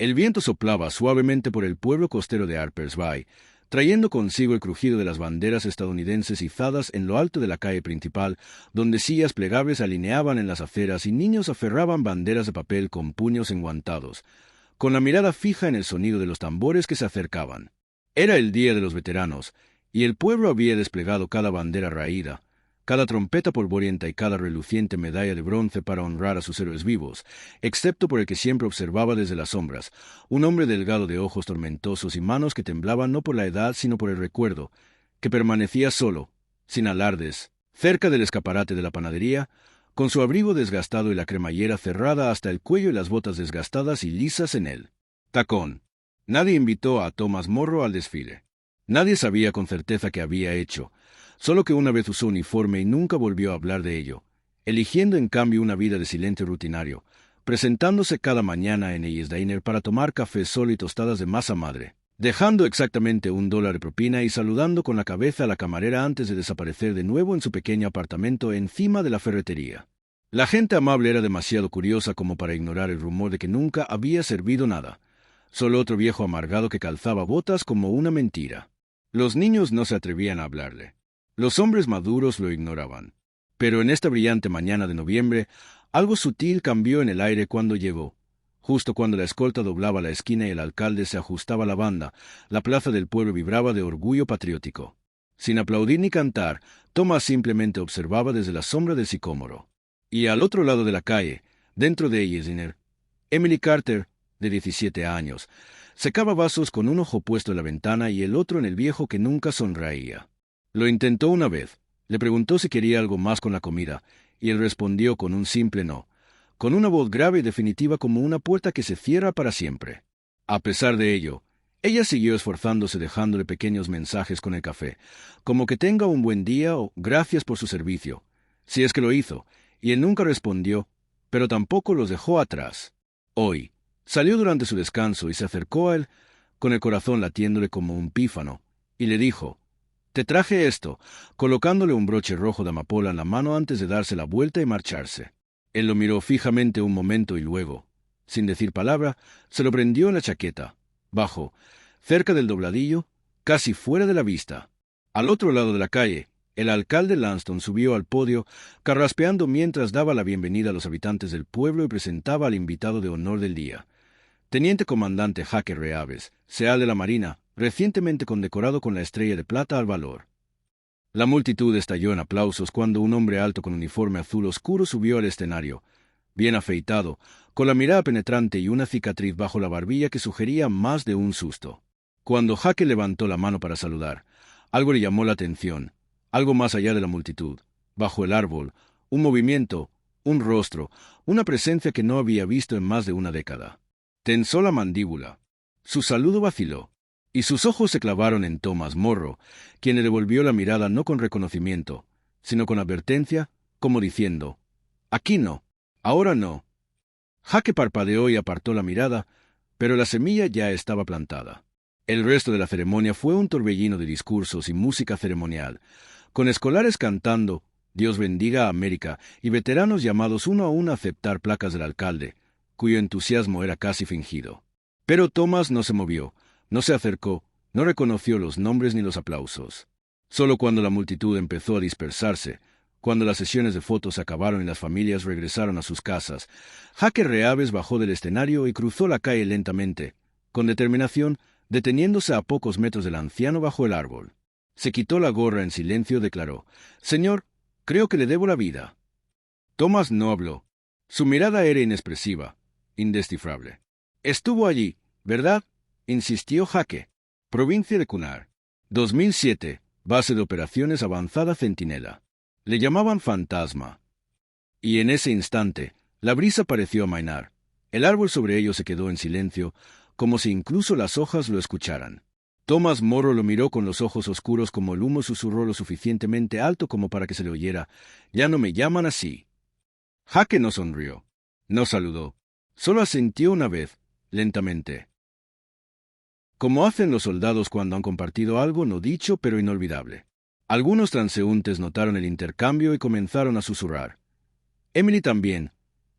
El viento soplaba suavemente por el pueblo costero de Harpers Bay, trayendo consigo el crujido de las banderas estadounidenses izadas en lo alto de la calle principal, donde sillas plegables se alineaban en las aceras y niños aferraban banderas de papel con puños enguantados, con la mirada fija en el sonido de los tambores que se acercaban. Era el Día de los Veteranos, y el pueblo había desplegado cada bandera raída, cada trompeta polvorienta y cada reluciente medalla de bronce para honrar a sus héroes vivos, excepto por el que siempre observaba desde las sombras, un hombre delgado de ojos tormentosos y manos que temblaban no por la edad sino por el recuerdo, que permanecía solo, sin alardes, cerca del escaparate de la panadería, con su abrigo desgastado y la cremallera cerrada hasta el cuello y las botas desgastadas y lisas en él. Tacón. Nadie invitó a Thomas Morrow al desfile. Nadie sabía con certeza qué había hecho, solo que una vez usó uniforme y nunca volvió a hablar de ello, eligiendo en cambio una vida de silencio rutinario, presentándose cada mañana en Ellis Diner para tomar café solo y tostadas de masa madre, dejando exactamente $1 de propina y saludando con la cabeza a la camarera antes de desaparecer de nuevo en su pequeño apartamento encima de la ferretería. La gente amable era demasiado curiosa como para ignorar el rumor de que nunca había servido nada, solo otro viejo amargado que calzaba botas como una mentira. Los niños no se atrevían a hablarle. Los hombres maduros lo ignoraban. Pero en esta brillante mañana de noviembre, algo sutil cambió en el aire cuando llegó. Justo cuando la escolta doblaba la esquina y el alcalde se ajustaba la banda, la plaza del pueblo vibraba de orgullo patriótico. Sin aplaudir ni cantar, Thomas simplemente observaba desde la sombra del sicómoro. Y al otro lado de la calle, dentro de Ellis Diner, Emily Carter, de 17 años, secaba vasos con un ojo puesto en la ventana y el otro en el viejo que nunca sonreía. Lo intentó una vez, le preguntó si quería algo más con la comida, y él respondió con un simple no, con una voz grave y definitiva como una puerta que se cierra para siempre. A pesar de ello, ella siguió esforzándose dejándole pequeños mensajes con el café, como que tenga un buen día o gracias por su servicio, si es que lo hizo, y él nunca respondió, pero tampoco los dejó atrás. Hoy, salió durante su descanso y se acercó a él, con el corazón latiéndole como un pífano, y le dijo: «Te traje esto», colocándole un broche rojo de amapola en la mano antes de darse la vuelta y marcharse. Él lo miró fijamente un momento y luego, sin decir palabra, se lo prendió en la chaqueta, bajo, cerca del dobladillo, casi fuera de la vista. Al otro lado de la calle, el alcalde Lanston subió al podio, carraspeando mientras daba la bienvenida a los habitantes del pueblo y presentaba al invitado de honor del día, Teniente Comandante Hake Reaves, Seal de la Marina, recientemente condecorado con la Estrella de Plata al Valor. La multitud estalló en aplausos cuando un hombre alto con uniforme azul oscuro subió al escenario, bien afeitado, con la mirada penetrante y una cicatriz bajo la barbilla que sugería más de un susto. Cuando Hake levantó la mano para saludar, algo le llamó la atención, algo más allá de la multitud, bajo el árbol, un movimiento, un rostro, una presencia que no había visto en más de una década. Tensó la mandíbula. Su saludo vaciló, y sus ojos se clavaron en Thomas Morrow, quien le devolvió la mirada no con reconocimiento, sino con advertencia, como diciendo: «Aquí no, ahora no». Hake parpadeó y apartó la mirada, pero la semilla ya estaba plantada. El resto de la ceremonia fue un torbellino de discursos y música ceremonial, con escolares cantando «Dios bendiga a América» y veteranos llamados uno a uno a aceptar placas del alcalde, cuyo entusiasmo era casi fingido. Pero Thomas no se movió, no se acercó, no reconoció los nombres ni los aplausos. Solo cuando la multitud empezó a dispersarse, cuando las sesiones de fotos acabaron y las familias regresaron a sus casas, Hake Reaves bajó del escenario y cruzó la calle lentamente, con determinación, deteniéndose a pocos metros del anciano bajo el árbol. Se quitó la gorra en silencio y declaró: «Señor, creo que le debo la vida». Thomas no habló. Su mirada era inexpresiva, indescifrable. «Estuvo allí, ¿verdad?», insistió Hake. Provincia de Kunar. 2007. Base de operaciones avanzada Centinela. Le llamaban Fantasma. Y en ese instante, la brisa pareció amainar. El árbol sobre ellos se quedó en silencio, como si incluso las hojas lo escucharan. Thomas Morrow lo miró con los ojos oscuros como el humo susurró lo suficientemente alto como para que se le oyera: «Ya no me llaman así». Hake no sonrió. No saludó. Solo asintió una vez, lentamente. Como hacen los soldados cuando han compartido algo no dicho pero inolvidable. Algunos transeúntes notaron el intercambio y comenzaron a susurrar. Emily también,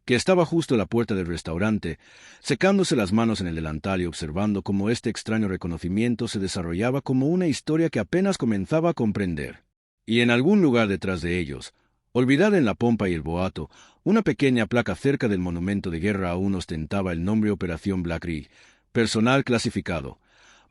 que estaba justo a la puerta del restaurante, secándose las manos en el delantal y observando cómo este extraño reconocimiento se desarrollaba como una historia que apenas comenzaba a comprender. Y en algún lugar detrás de ellos, olvidada en la pompa y el boato, una pequeña placa cerca del monumento de guerra aún ostentaba el nombre Operación Black Ridge, personal clasificado,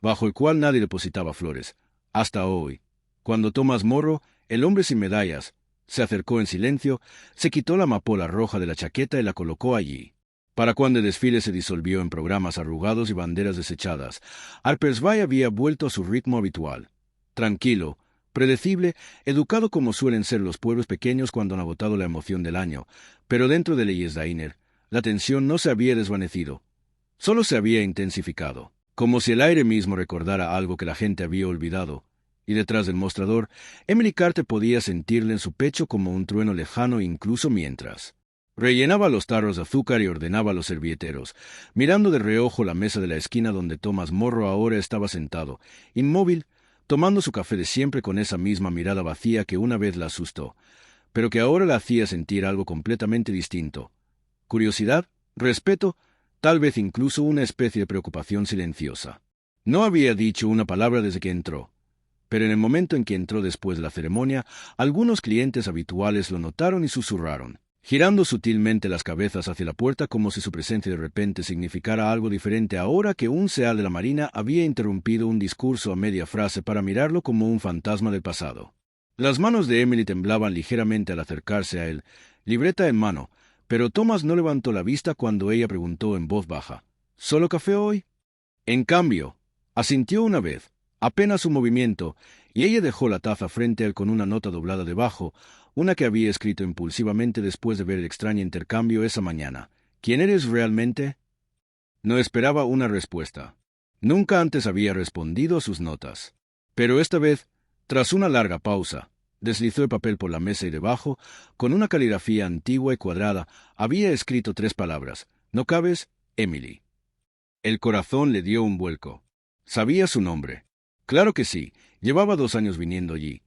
bajo el cual nadie depositaba flores, hasta hoy. Cuando Thomas Morrow, el hombre sin medallas, se acercó en silencio, se quitó la amapola roja de la chaqueta y la colocó allí. Para cuando el desfile se disolvió en programas arrugados y banderas desechadas, Harper's Bay había vuelto a su ritmo habitual. Tranquilo, predecible, educado como suelen ser los pueblos pequeños cuando han agotado la emoción del año, pero dentro de Leyes Diner, la tensión no se había desvanecido, solo se había intensificado, como si el aire mismo recordara algo que la gente había olvidado. Y detrás del mostrador, Emily Carter podía sentirle en su pecho como un trueno lejano incluso mientras rellenaba los tarros de azúcar y ordenaba a los servieteros, mirando de reojo la mesa de la esquina donde Thomas Morrow ahora estaba sentado, inmóvil, tomando su café de siempre con esa misma mirada vacía que una vez la asustó, pero que ahora la hacía sentir algo completamente distinto. Curiosidad, respeto, tal vez incluso una especie de preocupación silenciosa. No había dicho una palabra desde que entró, pero en el momento en que entró después de la ceremonia, algunos clientes habituales lo notaron y susurraron, girando sutilmente las cabezas hacia la puerta como si su presencia de repente significara algo diferente ahora que un seal de la Marina había interrumpido un discurso a media frase para mirarlo como un fantasma del pasado. Las manos de Emily temblaban ligeramente al acercarse a él, libreta en mano, pero Thomas no levantó la vista cuando ella preguntó en voz baja, ¿solo café hoy? En cambio, asintió una vez, apenas un movimiento, y ella dejó la taza frente a él con una nota doblada debajo, una que había escrito impulsivamente después de ver el extraño intercambio esa mañana. ¿Quién eres realmente? No esperaba una respuesta. Nunca antes había respondido a sus notas. Pero esta vez, tras una larga pausa, deslizó el papel por la mesa y debajo, con una caligrafía antigua y cuadrada, había escrito 3 palabras. No cabes, Emily. El corazón le dio un vuelco. Sabía su nombre. Claro que sí, llevaba 2 años viniendo allí,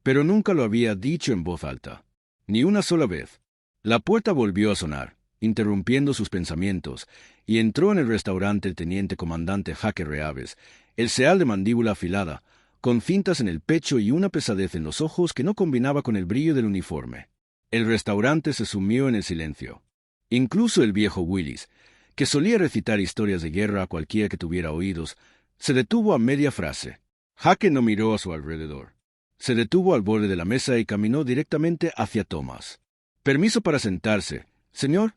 pero nunca lo había dicho en voz alta. Ni una sola vez. La puerta volvió a sonar, interrumpiendo sus pensamientos, y entró en el restaurante el teniente comandante Jaque Reaves, el seal de mandíbula afilada, con cintas en el pecho y una pesadez en los ojos que no combinaba con el brillo del uniforme. El restaurante se sumió en el silencio. Incluso el viejo Willis, que solía recitar historias de guerra a cualquiera que tuviera oídos, se detuvo a media frase. Jaque no miró a su alrededor. Se detuvo al borde de la mesa y caminó directamente hacia Thomas. «¿Permiso para sentarse, señor?»,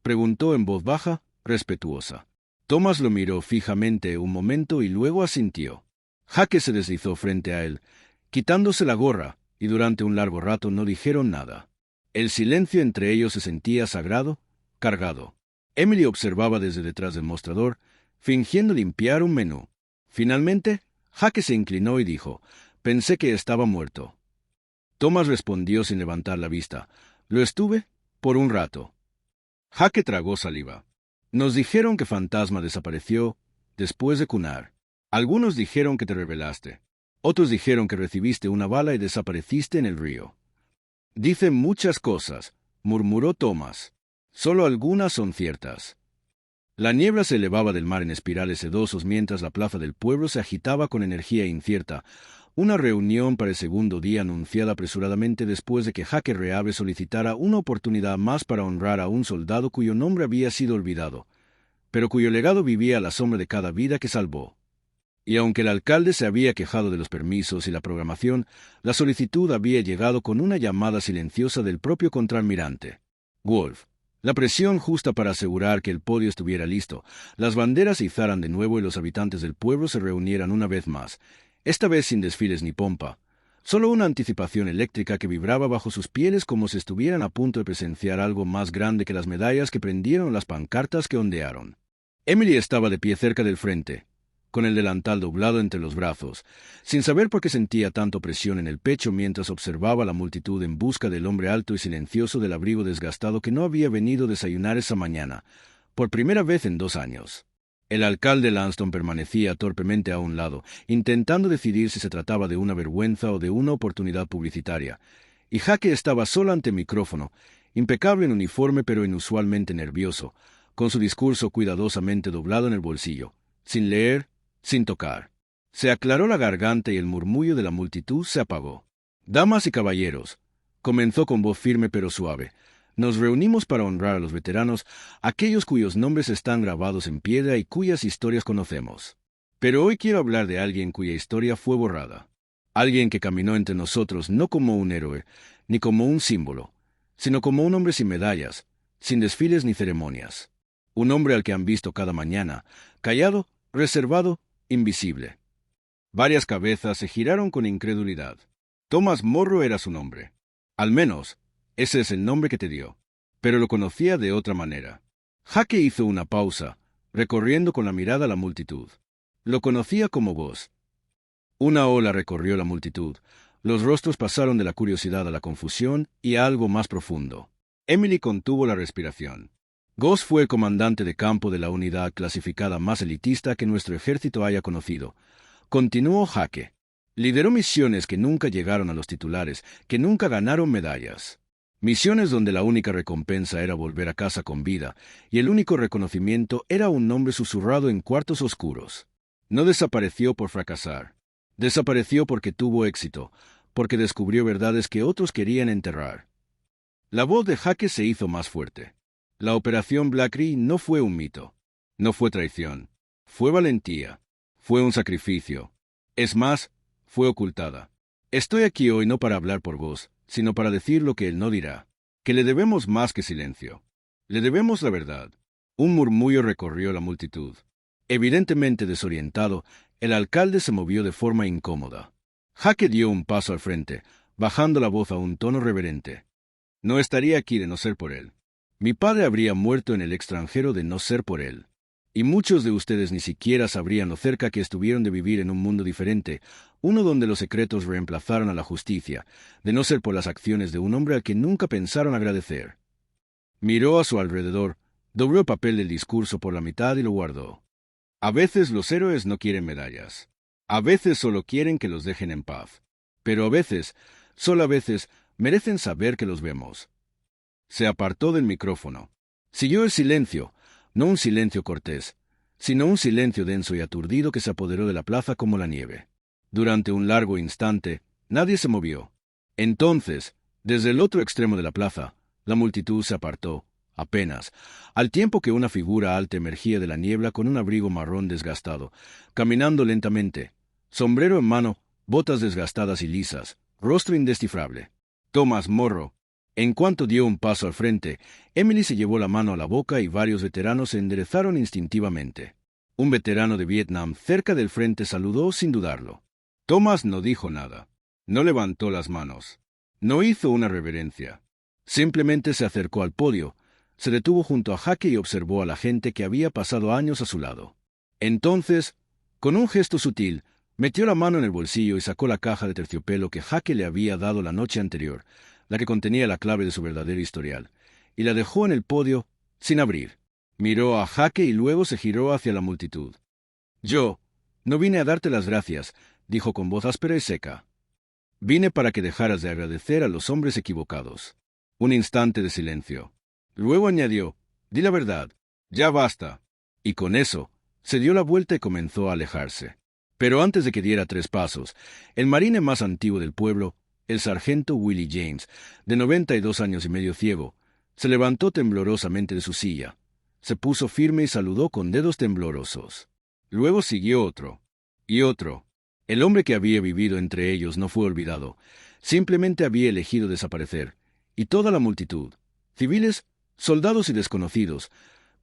preguntó en voz baja, respetuosa. Thomas lo miró fijamente un momento y luego asintió. Jaque se deslizó frente a él, quitándose la gorra, y durante un largo rato no dijeron nada. El silencio entre ellos se sentía sagrado, cargado. Emily observaba desde detrás del mostrador, fingiendo limpiar un menú. Finalmente, Jaque se inclinó y dijo, «Pensé que estaba muerto». Thomas respondió sin levantar la vista, «Lo estuve por un rato». Jaque tragó saliva. «Nos dijeron que Fantasma desapareció después de cunar. Algunos dijeron que te rebelaste. Otros dijeron que recibiste una bala y desapareciste en el río». «Dicen muchas cosas», murmuró Thomas. «Solo algunas son ciertas». La niebla se elevaba del mar en espirales sedosos mientras la plaza del pueblo se agitaba con energía incierta, una reunión para el segundo día anunciada apresuradamente después de que Jaque Reaves solicitara una oportunidad más para honrar a un soldado cuyo nombre había sido olvidado, pero cuyo legado vivía a la sombra de cada vida que salvó. Y aunque el alcalde se había quejado de los permisos y la programación, la solicitud había llegado con una llamada silenciosa del propio contraalmirante, Wolf. La presión justa para asegurar que el podio estuviera listo, las banderas se izaran de nuevo y los habitantes del pueblo se reunieran una vez más, esta vez sin desfiles ni pompa, solo una anticipación eléctrica que vibraba bajo sus pieles como si estuvieran a punto de presenciar algo más grande que las medallas que prendieron las pancartas que ondearon. Emily estaba de pie cerca del frente, con el delantal doblado entre los brazos, sin saber por qué sentía tanto presión en el pecho mientras observaba la multitud en busca del hombre alto y silencioso del abrigo desgastado que no había venido a desayunar esa mañana, por primera vez en 2 años. El alcalde Lanston permanecía torpemente a un lado, intentando decidir si se trataba de una vergüenza o de una oportunidad publicitaria, y Jaque estaba solo ante el micrófono, impecable en uniforme pero inusualmente nervioso, con su discurso cuidadosamente doblado en el bolsillo, sin leer, sin tocar. Se aclaró la garganta y el murmullo de la multitud se apagó. «Damas y caballeros», comenzó con voz firme pero suave, «nos reunimos para honrar a los veteranos, aquellos cuyos nombres están grabados en piedra y cuyas historias conocemos. Pero hoy quiero hablar de alguien cuya historia fue borrada. Alguien que caminó entre nosotros no como un héroe, ni como un símbolo, sino como un hombre sin medallas, sin desfiles ni ceremonias. Un hombre al que han visto cada mañana, callado, reservado, invisible». Varias cabezas se giraron con incredulidad. Thomas Morrow era su nombre. Al menos, ese es el nombre que te dio. Pero lo conocía de otra manera. Jake hizo una pausa, recorriendo con la mirada la multitud. Lo conocía como vos. Una ola recorrió la multitud. Los rostros pasaron de la curiosidad a la confusión y a algo más profundo. Emily contuvo la respiración. Goss fue el comandante de campo de la unidad clasificada más elitista que nuestro ejército haya conocido. Continuó Jake. Lideró misiones que nunca llegaron a los titulares, que nunca ganaron medallas. Misiones donde la única recompensa era volver a casa con vida, y el único reconocimiento era un nombre susurrado en cuartos oscuros. No desapareció por fracasar. Desapareció porque tuvo éxito, porque descubrió verdades que otros querían enterrar. La voz de Jake se hizo más fuerte. La operación Black Tree no fue un mito. No fue traición. Fue valentía. Fue un sacrificio. Es más, fue ocultada. Estoy aquí hoy no para hablar por vos, sino para decir lo que él no dirá. Que le debemos más que silencio. Le debemos la verdad. Un murmullo recorrió la multitud. Evidentemente desorientado, el alcalde se movió de forma incómoda. Jake dio un paso al frente, bajando la voz a un tono reverente. No estaría aquí de no ser por él. Mi padre habría muerto en el extranjero de no ser por él. Y muchos de ustedes ni siquiera sabrían lo cerca que estuvieron de vivir en un mundo diferente, uno donde los secretos reemplazaron a la justicia, de no ser por las acciones de un hombre al que nunca pensaron agradecer. Miró a su alrededor, dobló el papel del discurso por la mitad y lo guardó. A veces los héroes no quieren medallas. A veces solo quieren que los dejen en paz. Pero a veces, solo a veces, merecen saber que los vemos. Se apartó del micrófono. Siguió el silencio. No un silencio cortés, sino un silencio denso y aturdido que se apoderó de la plaza como la nieve. Durante un largo instante, nadie se movió. Entonces, desde el otro extremo de la plaza, la multitud se apartó, apenas, al tiempo que una figura alta emergía de la niebla con un abrigo marrón desgastado, caminando lentamente, sombrero en mano, botas desgastadas y lisas, rostro indescifrable. Thomas Morrow. En cuanto dio un paso al frente, Emily se llevó la mano a la boca y varios veteranos se enderezaron instintivamente. Un veterano de Vietnam cerca del frente saludó sin dudarlo. Thomas no dijo nada. No levantó las manos. No hizo una reverencia. Simplemente se acercó al podio, se detuvo junto a Jake y observó a la gente que había pasado años a su lado. Entonces, con un gesto sutil, metió la mano en el bolsillo y sacó la caja de terciopelo que Jake le había dado la noche anterior, la que contenía la clave de su verdadero historial, y la dejó en el podio, sin abrir. Miró a Jake y luego se giró hacia la multitud. «Yo no vine a darte las gracias», dijo con voz áspera y seca. «Vine para que dejaras de agradecer a los hombres equivocados». Un instante de silencio. Luego añadió, «Di la verdad, ya basta». Y con eso, se dio la vuelta y comenzó a alejarse. Pero antes de que diera 3 pasos, el marine más antiguo del pueblo, el sargento Willie James, de 92 años y medio ciego, se levantó temblorosamente de su silla, se puso firme y saludó con dedos temblorosos. Luego siguió otro, y otro. El hombre que había vivido entre ellos no fue olvidado, simplemente había elegido desaparecer, y toda la multitud, civiles, soldados y desconocidos,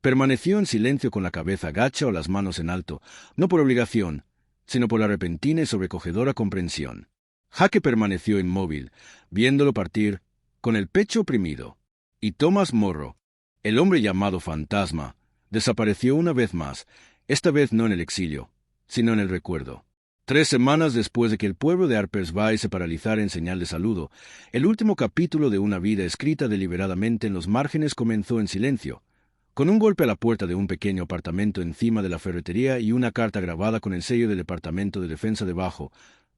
permaneció en silencio con la cabeza gacha o las manos en alto, no por obligación, sino por la repentina y sobrecogedora comprensión. Jake permaneció inmóvil, viéndolo partir, con el pecho oprimido. Y Thomas Morrow, el hombre llamado Fantasma, desapareció una vez más, esta vez no en el exilio, sino en el recuerdo. 3 semanas después de que el pueblo de Harpers Bay se paralizara en señal de saludo, el último capítulo de una vida escrita deliberadamente en los márgenes comenzó en silencio, con un golpe a la puerta de un pequeño apartamento encima de la ferretería y una carta grabada con el sello del Departamento de Defensa debajo.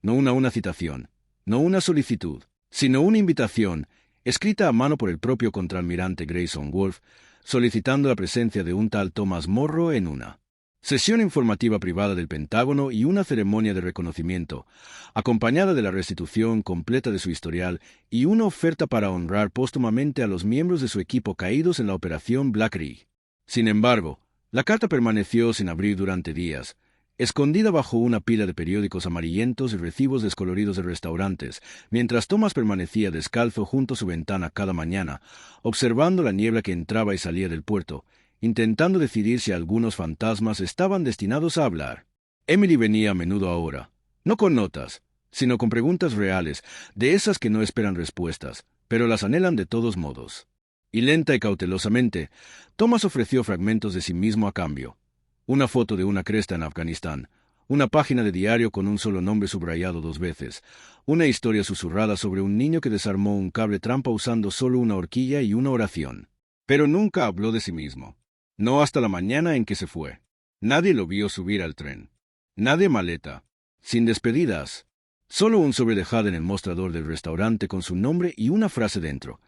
No una citación, no una solicitud, sino una invitación. escrita a mano por el propio contraalmirante Grayson Wolfe, solicitando la presencia de un tal Thomas Morrow en una sesión informativa privada del Pentágono y una ceremonia de reconocimiento, acompañada de la restitución completa de su historial y una oferta para honrar póstumamente a los miembros de su equipo caídos en la Operación Black Ridge. Sin embargo, la carta permaneció sin abrir durante días, escondida bajo una pila de periódicos amarillentos y recibos descoloridos de restaurantes, mientras Thomas permanecía descalzo junto a su ventana cada mañana, observando la niebla que entraba y salía del puerto, intentando decidir si algunos fantasmas estaban destinados a hablar. Emily venía a menudo ahora, no con notas, sino con preguntas reales, de esas que no esperan respuestas, pero las anhelan de todos modos. Y lenta y cautelosamente, Thomas ofreció fragmentos de sí mismo a cambio. Una foto de una cresta en Afganistán, una página de diario con un solo nombre subrayado 2 veces, una historia susurrada sobre un niño que desarmó un cable trampa usando solo una horquilla y una oración. Pero nunca habló de sí mismo. No hasta la mañana en que se fue. Nadie lo vio subir al tren. Nadie maleta. Sin despedidas. Solo un sobre de jade en el mostrador del restaurante con su nombre y una frase dentro.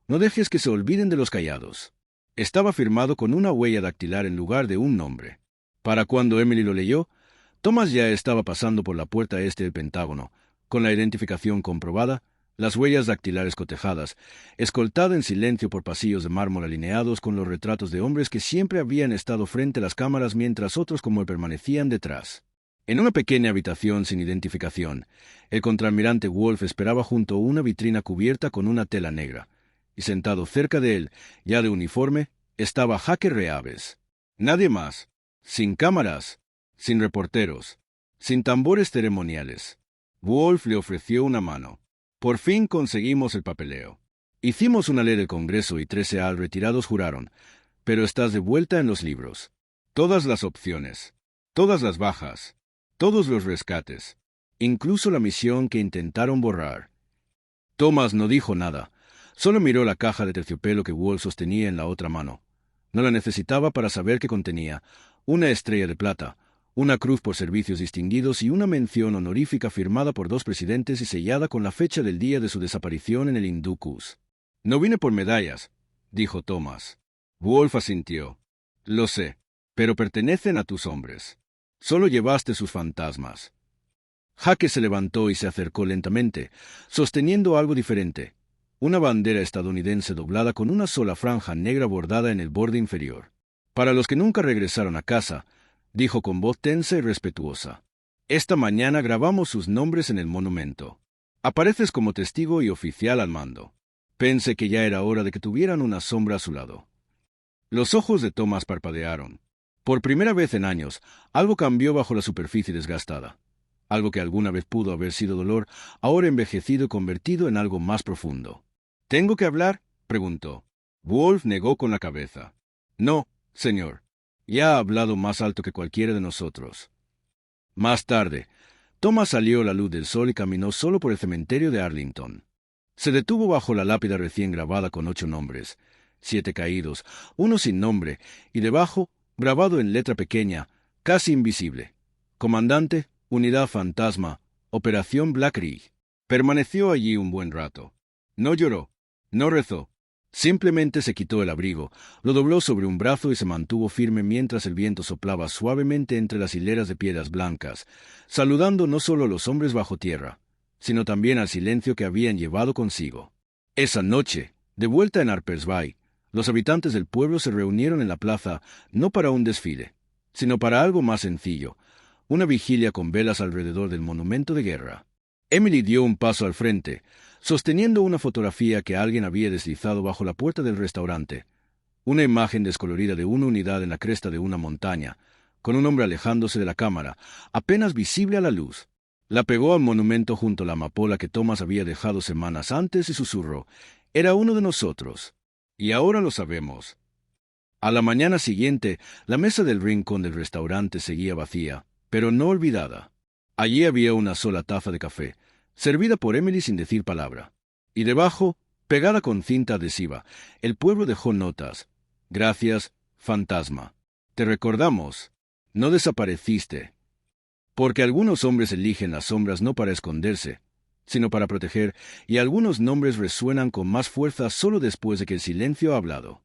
No dejes que se olviden de los callados. Estaba firmado con una huella dactilar en lugar de un nombre. Para cuando Emily lo leyó, Thomas ya estaba pasando por la puerta este del Pentágono, con la identificación comprobada, las huellas dactilares cotejadas, escoltada en silencio por pasillos de mármol alineados con los retratos de hombres que siempre habían estado frente a las cámaras mientras otros como él permanecían detrás. En una pequeña habitación sin identificación, el contraalmirante Wolfe esperaba junto a una vitrina cubierta con una tela negra, y sentado cerca de él, ya de uniforme, estaba Jaque Reaves. Nadie más. Sin cámaras, sin reporteros, sin tambores ceremoniales. Wolfe le ofreció una mano. Por fin conseguimos el papeleo. Hicimos una ley del Congreso y 13 al retirados juraron, pero estás de vuelta en los libros. Todas las opciones, todas las bajas, todos los rescates, incluso la misión que intentaron borrar. Thomas no dijo nada, solo miró la caja de terciopelo que Wolfe sostenía en la otra mano. No la necesitaba para saber qué contenía: una estrella de plata, una cruz por servicios distinguidos y una mención honorífica firmada por 2 presidentes y sellada con la fecha del día de su desaparición en el Hindú Kush. «No vine por medallas», dijo Thomas. Wolfe asintió. «Lo sé, pero pertenecen a tus hombres. Solo llevaste sus fantasmas». Jaque se levantó y se acercó lentamente, sosteniendo algo diferente: una bandera estadounidense doblada con una sola franja negra bordada en el borde inferior. «Para los que nunca regresaron a casa», dijo con voz tensa y respetuosa, «esta mañana grabamos sus nombres en el monumento. Apareces como testigo y oficial al mando». Pensé que ya era hora de que tuvieran una sombra a su lado. Los ojos de Thomas parpadearon. Por primera vez en años, algo cambió bajo la superficie desgastada. Algo que alguna vez pudo haber sido dolor, ahora envejecido y convertido en algo más profundo. «¿Tengo que hablar?», preguntó. Wolfe negó con la cabeza. «No, señor. Ya ha hablado más alto que cualquiera de nosotros». Más tarde, Thomas salió a la luz del sol y caminó solo por el cementerio de Arlington. Se detuvo bajo la lápida recién grabada con 8 nombres, 7 caídos, uno sin nombre, y debajo, grabado en letra pequeña, casi invisible: «Comandante, Unidad Fantasma, Operación Black Ridge». Permaneció allí un buen rato. No lloró, no rezó. Simplemente se quitó el abrigo, lo dobló sobre un brazo y se mantuvo firme mientras el viento soplaba suavemente entre las hileras de piedras blancas, saludando no solo a los hombres bajo tierra, sino también al silencio que habían llevado consigo. Esa noche, de vuelta en Harpers Bay, los habitantes del pueblo se reunieron en la plaza no para un desfile, sino para algo más sencillo: una vigilia con velas alrededor del monumento de guerra. Emily dio un paso al frente, sosteniendo una fotografía que alguien había deslizado bajo la puerta del restaurante, una imagen descolorida de una unidad en la cresta de una montaña, con un hombre alejándose de la cámara, apenas visible a la luz. La pegó al monumento junto a la amapola que Thomas había dejado semanas antes y susurró: «Era uno de nosotros. Y ahora lo sabemos». A la mañana siguiente, la mesa del rincón del restaurante seguía vacía, pero no olvidada. Allí había una sola taza de café, servida por Emily sin decir palabra. Y debajo, pegada con cinta adhesiva, el pueblo dejó notas: «Gracias, fantasma. Te recordamos. No desapareciste». Porque algunos hombres eligen las sombras no para esconderse, sino para proteger, y algunos nombres resuenan con más fuerza solo después de que el silencio ha hablado.